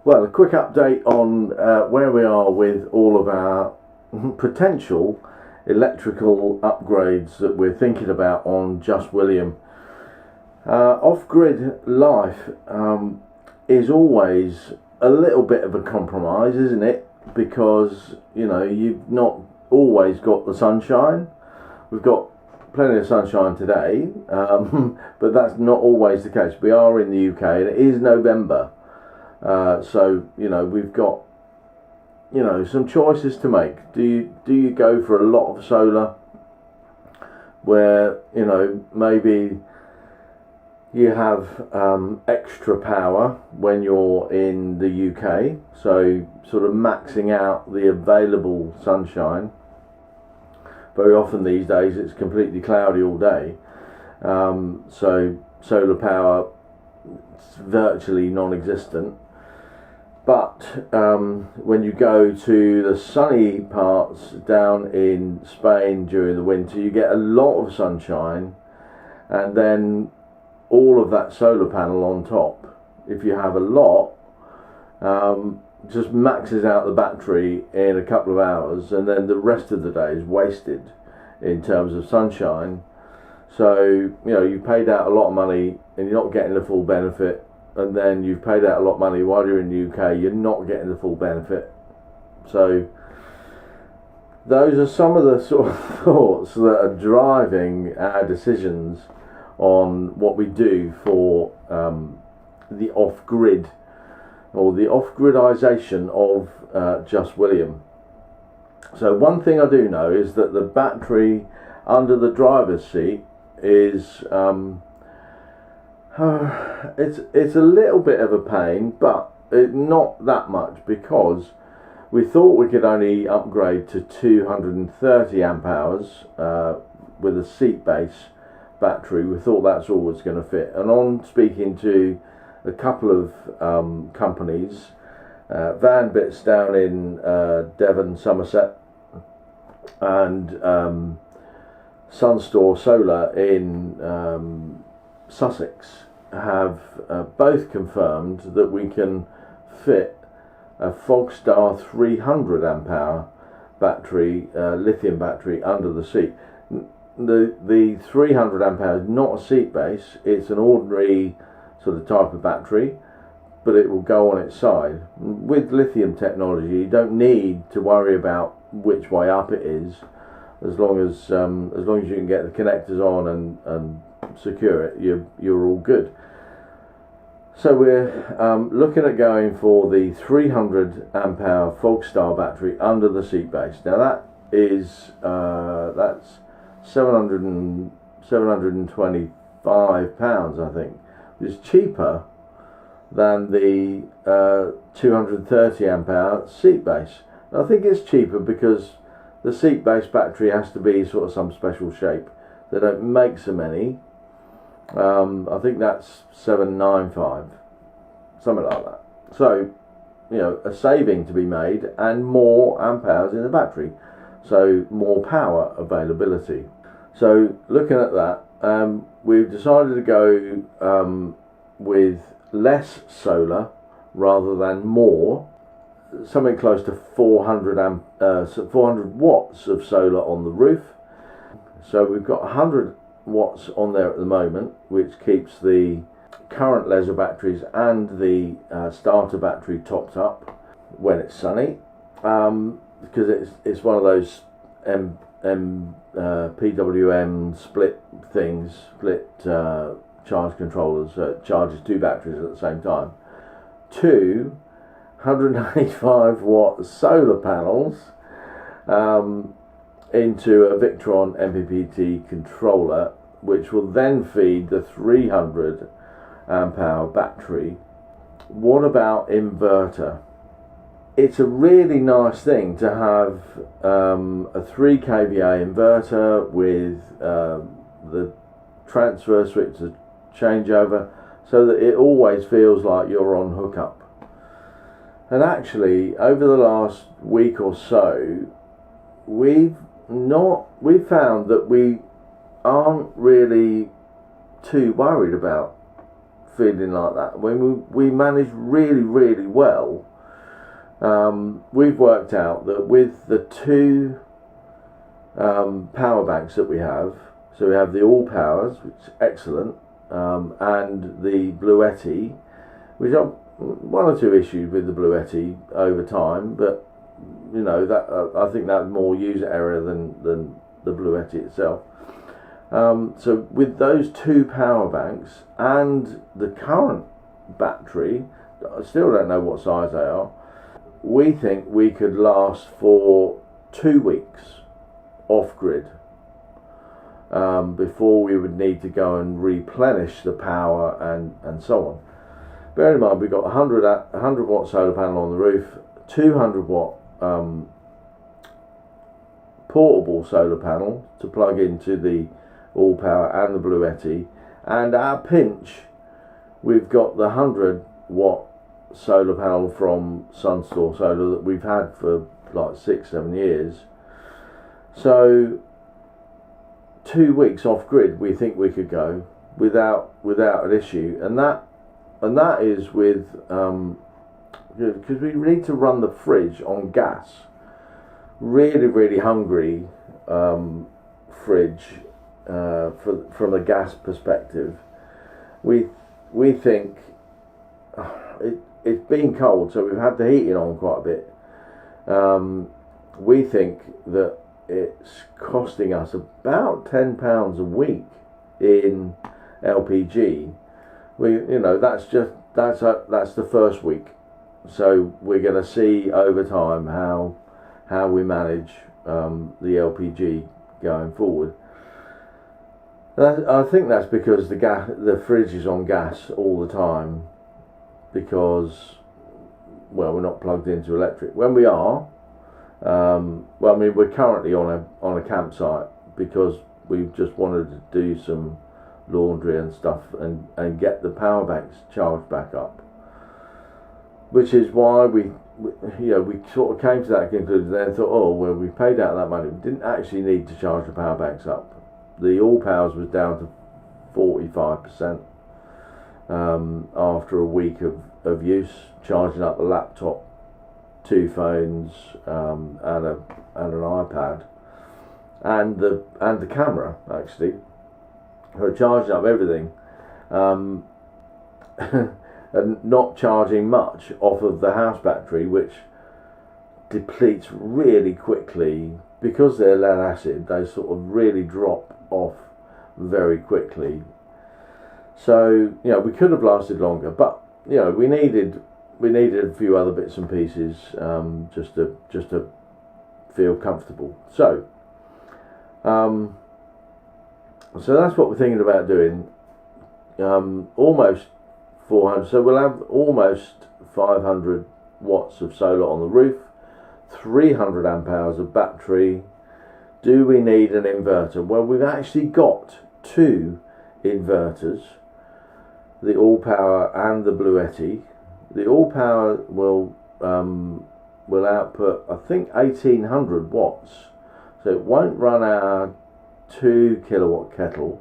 Well, a quick update on where we are with all of our potential electrical upgrades that we're thinking about on Just William. Off-grid life is always a little bit of a compromise, isn't it? Because, you know, you've not always got the sunshine. We've got plenty of sunshine today, but that's not always the case. We are in the UK and it is November. So, you know, we've got, you know, some choices to make. Do you go for a lot of solar where, you know, maybe you have extra power when you're in the UK, so sort of maxing out the available sunshine. Very often these days it's completely cloudy all day, so solar power is virtually non-existent. But when you go to the sunny parts down in Spain during the winter, you get a lot of sunshine, and then all of that solar panel on top, if you have a lot, just maxes out the battery in a couple of hours, and then the rest of the day is wasted in terms of sunshine. So, you know, you paid out a lot of money and you're not getting the full benefit. And then you've paid out a lot of money while you're in the UK, you're not getting the full benefit. So those are some of the sort of thoughts that are driving our decisions on what we do for the off-grid, or the off-gridization of Just William. So one thing I do know is that the battery under the driver's seat is it's a little bit of a pain, but not that much, because we thought we could only upgrade to 230 amp hours with a seat base battery. We thought that's all it's going to fit, and on speaking to a couple of companies, Van Bits down in Devon, Somerset, and Sunstore Solar in Sussex, have both confirmed that we can fit a Fogstar 300 amp hour battery, lithium battery, under the seat. The 300 amp hour is not a seat base, it's an ordinary sort of type of battery, but it will go on its side. With lithium technology, you don't need to worry about which way up it is, as long as you can get the connectors on and secure it, you're all good. So we're looking at going for the 300 amp hour Fogstar battery under the seat base. Now that is that's 725 pounds, I think, which is cheaper than the 230 amp hour seat base. And I think it's cheaper because the seat base battery has to be sort of some special shape. They don't make so many. I think that's 795, something like that. So, you know, a saving to be made and more amp hours in the battery, so more power availability. So looking at that, we've decided to go with less solar rather than more, something close to 400 watts of solar on the roof. So we've got 100 watts on there at the moment, which keeps the current leisure batteries and the starter battery topped up when it's sunny, because it's one of those PWM split charge controllers that charges two batteries at the same time. Two 185 watt solar panels into a Victron MPPT controller, which will then feed the 300 amp hour battery. What about inverter? It's a really nice thing to have a 3 kVA inverter with the transfer switch, the changeover, so that it always feels like you're on hookup. And actually, over the last week or so, we've found that we aren't really too worried about feeling like that. When we managed really well. We've worked out that with the two power banks that we have, so we have the AllPowers, which is excellent, and the Bluetti, which are one or two issues with the Bluetti over time, but you know that I think that's more user error than the Bluetti itself. So with those two power banks and the current battery, I still don't know what size they are, we think we could last for 2 weeks off-grid before we would need to go and replenish the power and so on. Bear in mind, we've got a 100 watt solar panel on the roof, 200 watt portable solar panel to plug into the AllPower and the Bluetti, and our pinch, we've got the 100 watt solar panel from Sunstor Solar that we've had for like 6-7 years. So 2 weeks off grid we think we could go without an issue, and that is with because we need to run the fridge on gas. Really hungry fridge from a gas perspective. We think it's been cold, so we've had the heating on quite a bit. We think that it's costing us about £10 a week in LPG. That's the first week. So we're going to see over time how we manage the LPG going forward. I think that's because the fridge is on gas all the time, because we're not plugged into electric. When we are, we're currently on a campsite because we've just wanted to do some laundry and stuff and get the power banks charged back up, which is why we sort of came to that conclusion then, thought, we paid out that money, we didn't actually need to charge the power banks up. The AllPowers was down to 45% after a week of use, charging up a laptop, 2 phones, and an iPad, and the camera actually. We're charging up everything, and not charging much off of the house battery, which depletes really quickly because they're lead acid. They sort of really drop off very quickly. So we could have lasted longer, but we needed a few other bits and pieces just to feel comfortable. So that's what we're thinking about doing. Almost 400, so we'll have almost 500 watts of solar on the roof, 300 amp hours of battery. Do we need an inverter? Well, we've actually got 2 inverters, the AllPower and the Bluetti. The AllPower will output, I think, 1800 watts, so it won't run our 2 kilowatt kettle,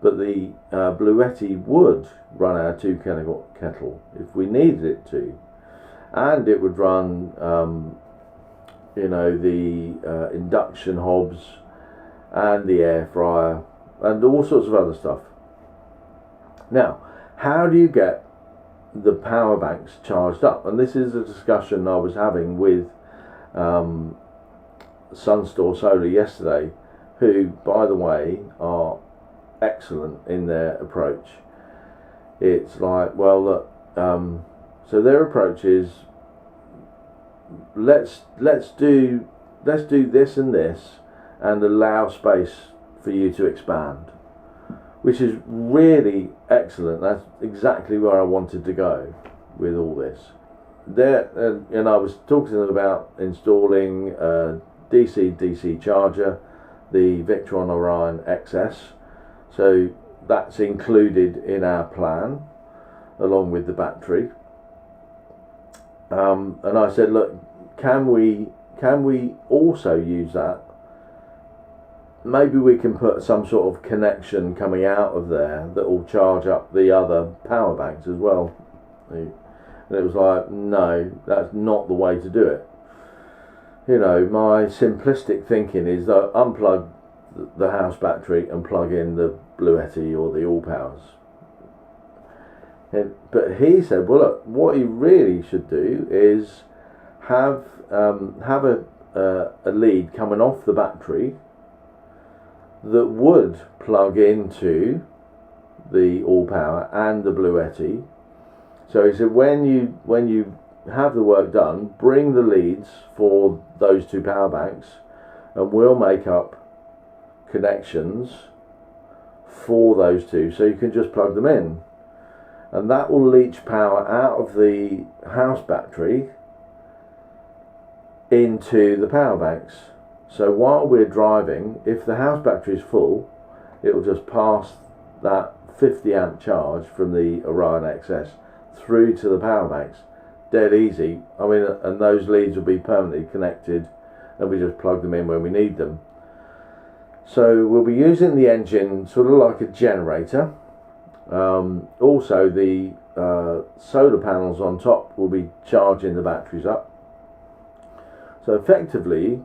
but the Bluetti would run our 2 kilowatt kettle if we needed it to, and it would run the induction hobs and the air fryer and all sorts of other stuff. Now, how do you get the power banks charged up? And this is a discussion I was having with Sunstor Solar yesterday, who, by the way, are excellent in their approach. It's like, well, look, so their approach is, let's do this and this and allow space for you to expand, which is really excellent. That's exactly where I wanted to go with all this. And I was talking to them about installing a DC charger, the Victron Orion XS. So that's included in our plan, along with the battery. And I said, look, can we also use that maybe we can put some sort of connection coming out of there that will charge up the other power banks as well. And it was like, no, that's not the way to do it. You know, my simplistic thinking is that unplug the house battery and plug in the Bluetti or the AllPowers. But he said, well, look, what you really should do is have a lead coming off the battery that would plug into the AllPower and the Bluetti. So he said, when you have the work done, bring the leads for those two power banks, and we'll make up connections for those two, so you can just plug them in, and that will leach power out of the house battery into the power banks. So while we're driving, if the house battery is full, it will just pass that 50 amp charge from the Orion XS through to the power banks. Dead easy. I mean, and those leads will be permanently connected, and we just plug them in when we need them. So we'll be using the engine sort of like a generator. Also, the solar panels on top will be charging the batteries up. So effectively,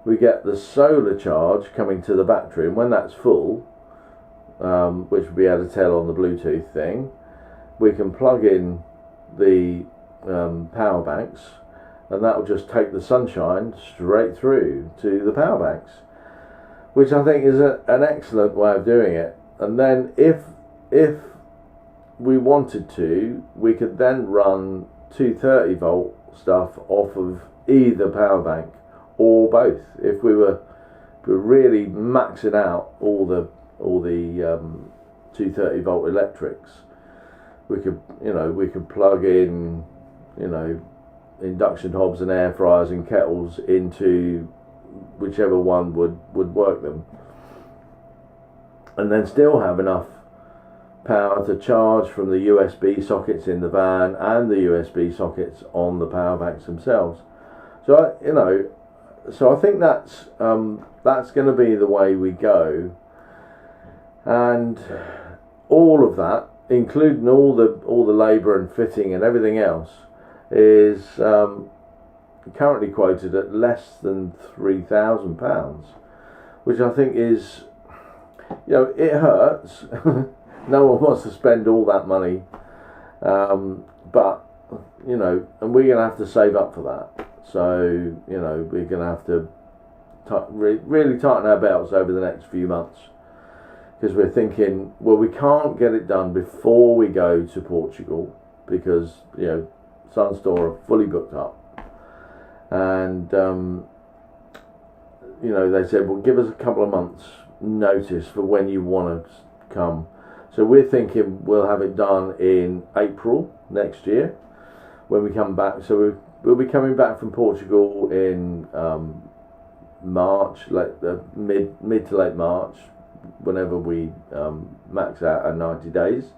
we get the solar charge coming to the battery, and when that's full, which we'll be able to tell on the Bluetooth thing, we can plug in the power banks, and that will just take the sunshine straight through to the power banks, which I think is an excellent way of doing it. And then if we wanted to, we could then run 230 volt stuff off of either power bank or both. If we were really maxing out all the 230 volt electrics, we could plug in, induction hobs and air fryers and kettles into whichever one would work them, and then still have enough power to charge from the USB sockets in the van and the USB sockets on the power banks themselves. So so I think that's going to be the way we go, and all of that, including all the labour and fitting and everything else, is currently quoted at less than £3,000, which I think is, it hurts. No one wants to spend all that money, but and we're going to have to save up for that. So we're going to have to really tighten our belts over the next few months, because we're thinking, well, we can't get it done before we go to Portugal, because Sunstore are fully booked up, and they said, well, give us a couple of months notice for when you want to come. So we're thinking we'll have it done in April next year when we come back. So we'll be coming back from Portugal in March, mid to late March, whenever we max out our 90 days,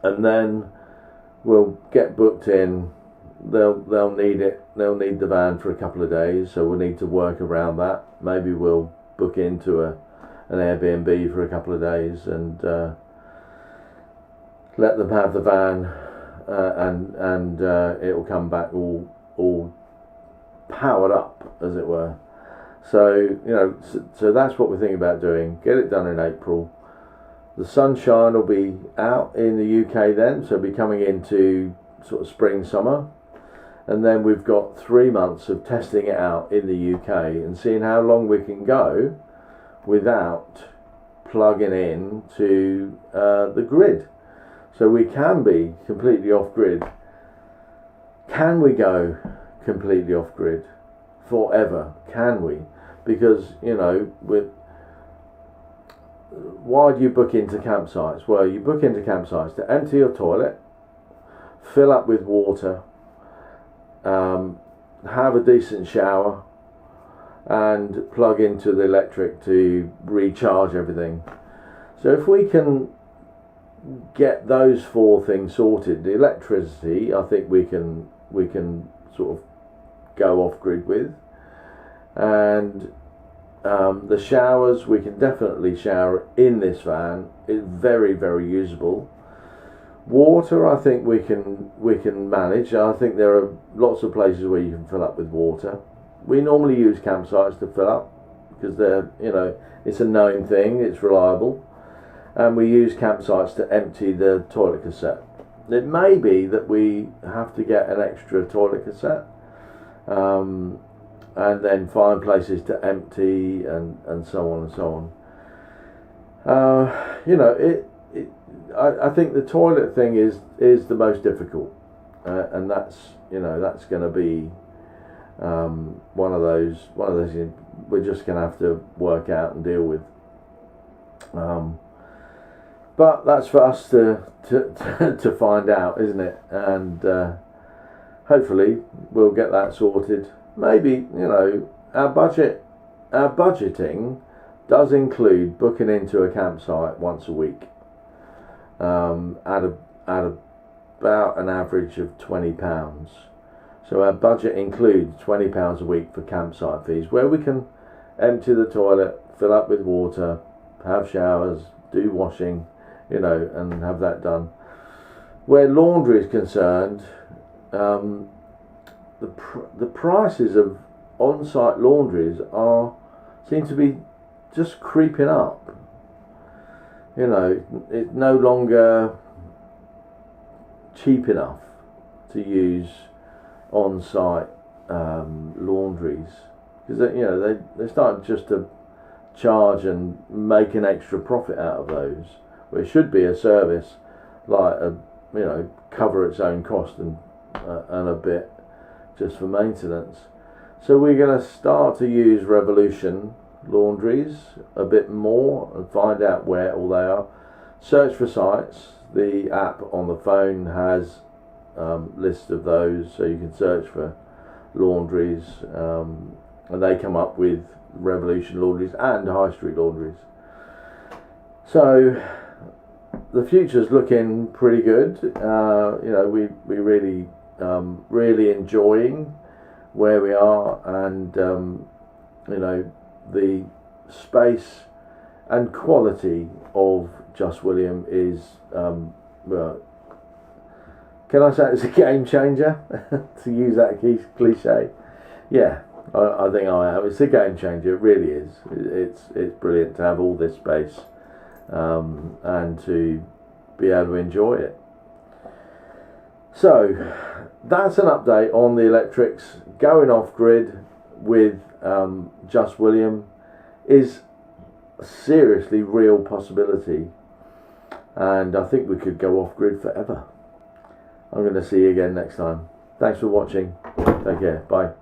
and then we'll get booked in. They'll need it. They'll need the van for a couple of days, so we'll need to work around that. Maybe we'll book into an Airbnb for a couple of days and let them have the van, and it will come back all powered up, as it were. So so that's what we're thinking about doing. Get it done in April. The sunshine will be out in the UK then, so it'll be coming into sort of spring, summer, and then we've got 3 months of testing it out in the UK and seeing how long we can go without plugging in to the grid. So we can be completely off grid. Can we go completely off grid forever? Can we? Because why do you book into campsites? Well, you book into campsites to empty your toilet, fill up with water, have a decent shower, and plug into the electric to recharge everything. So if we can get those 4 things sorted, the electricity, I think we can sort of go off grid with, and The showers, we can definitely shower in this van. It's very, very usable. Water, I think we can manage. I think there are lots of places where you can fill up with water. We normally use campsites to fill up because they're, you know, it's a known thing, it's reliable. And we use campsites to empty the toilet cassette. It may be that we have to get an extra toilet cassette, and then find places to empty, and so on and so on. You know, I think the toilet thing is the most difficult, and that's, you know, that's going to be one of those things we're just going to have to work out and deal with. But that's for us to find out, isn't it? And hopefully we'll get that sorted. Maybe, you know, our budgeting does include booking into a campsite once a week, at about an average of £20. So our budget includes £20 a week for campsite fees, where we can empty the toilet, fill up with water, have showers, do washing, you know, and have that done. Where laundry is concerned, the prices of on-site laundries seem to be just creeping up. You know, it's no longer cheap enough to use on-site laundries, because, you know, they start just to charge and make an extra profit out of those. Well, it should be a service, like you know, cover its own cost and a bit just for maintenance. So we're going to start to use Revolution laundries a bit more and find out where all they are. Search for sites. The app on the phone has list of those, so you can search for laundries, and they come up with Revolution laundries and high street laundries. So the future's looking pretty good. You know, we really really enjoying where we are, and you know, the space and quality of Just William is well, can I say it's a game changer? To use that cliche, yeah, I think I am. It's a game changer. It really is. It's brilliant to have all this space, and to be able to enjoy it. So that's an update on the electrics. Going off grid with Just William is a seriously real possibility, and I think we could go off grid forever. I'm going to see you again next time. Thanks for watching. Take care. Bye.